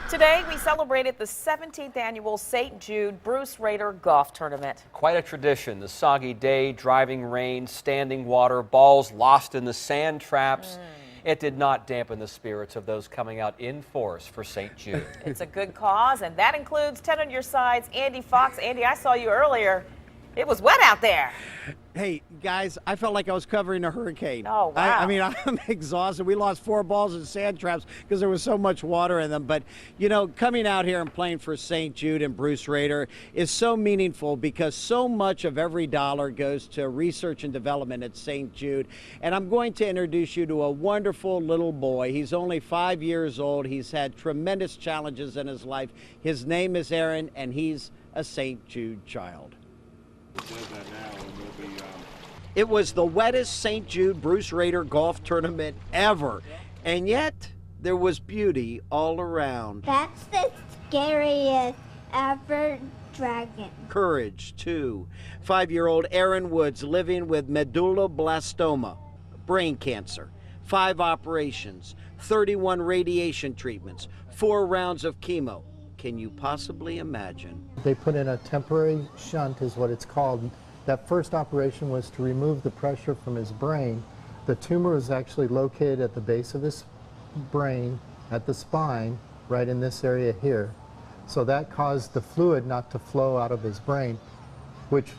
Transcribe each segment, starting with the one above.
Today, we celebrated the 17th annual St. Jude Bruce Rader Golf Tournament. Quite a tradition. The soggy day, driving rain, standing water, balls lost in the sand traps. It did not dampen the spirits of those coming out in force for St. Jude. It's a good cause, and that includes 10 on your sides, Andy Fox. Andy, I saw you earlier. It was wet out there. Hey, guys, I felt like I was covering a hurricane. Oh, wow. I mean, I'm exhausted. We lost 4 balls in sand traps because there was so much water in them. But, you know, coming out here and playing for St. Jude and Bruce Rader is so meaningful because so much of every dollar goes to research and development at St. Jude. And I'm going to introduce you to a wonderful little boy. He's only 5 years old. He's had tremendous challenges in his life. His name is Aaron, and he's a St. Jude child. It was the wettest St. Jude Bruce Rader golf tournament ever, and yet there was beauty all around. That's the scariest ever dragon. Courage, too. 5-year-old Aaron Woods living with medulloblastoma, brain cancer, 5 operations, 31 radiation treatments, 4 rounds of chemo. Can you possibly imagine? They put in a temporary shunt, is what it's called. That first operation was to remove the pressure from his brain. The tumor was actually located at the base of his brain, at the spine, right in this area here. So that caused the fluid not to flow out of his brain, which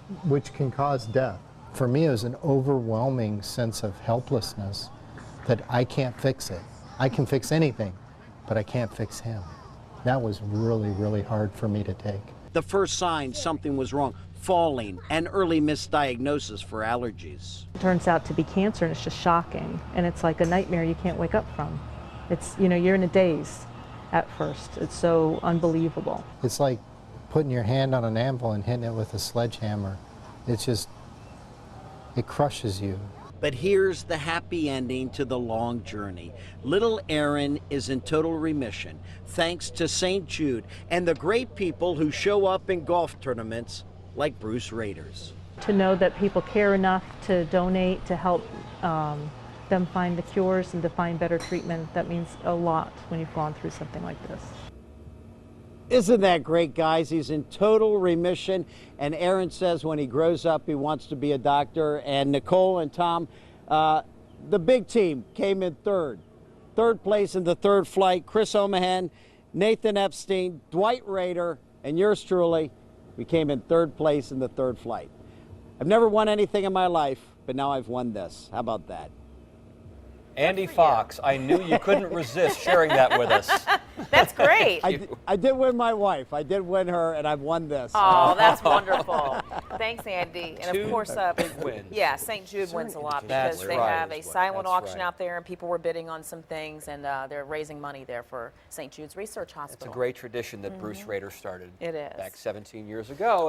can cause death. For me, it was an overwhelming sense of helplessness that I can't fix it. I can fix anything, but I can't fix him. That was really, really hard for me to take. The first sign something was wrong, falling, and early misdiagnosis for allergies. It turns out to be cancer, and it's just shocking. And it's like a nightmare you can't wake up from. It's, you know, you're in a daze at first. It's so unbelievable. It's like putting your hand on an anvil and hitting it with a sledgehammer. It's just, it crushes you. But here's the happy ending to the long journey. Little Aaron is in total remission, thanks to St. Jude and the great people who show up in golf tournaments like Bruce Rader's. To know that people care enough to donate, to help them find the cures and to find better treatment, that means a lot when you've gone through something like this. Isn't that great, guys? He's in total remission, and Aaron says when he grows up he wants to be a doctor. And Nicole and Tom, the big team came in third place in the third flight. Chris Omahan, Nathan Epstein, Dwight Rader, and yours truly, we came in third place in the third flight. I've never won anything in my life, but now I've won this. How about that? Andy Fox, I knew you couldn't resist sharing that with us. That's great. I did win my wife. I did win her, and I've won this. Oh, that's wonderful. Thanks, Andy. And of 2 course, big wins. yeah, St. Jude wins a lot That's because they right. have a silent That's auction right. out there, and people were bidding on some things, and they're raising money there for St. Jude's Research Hospital. It's a great tradition that Bruce Rader started It is. back 17 years ago.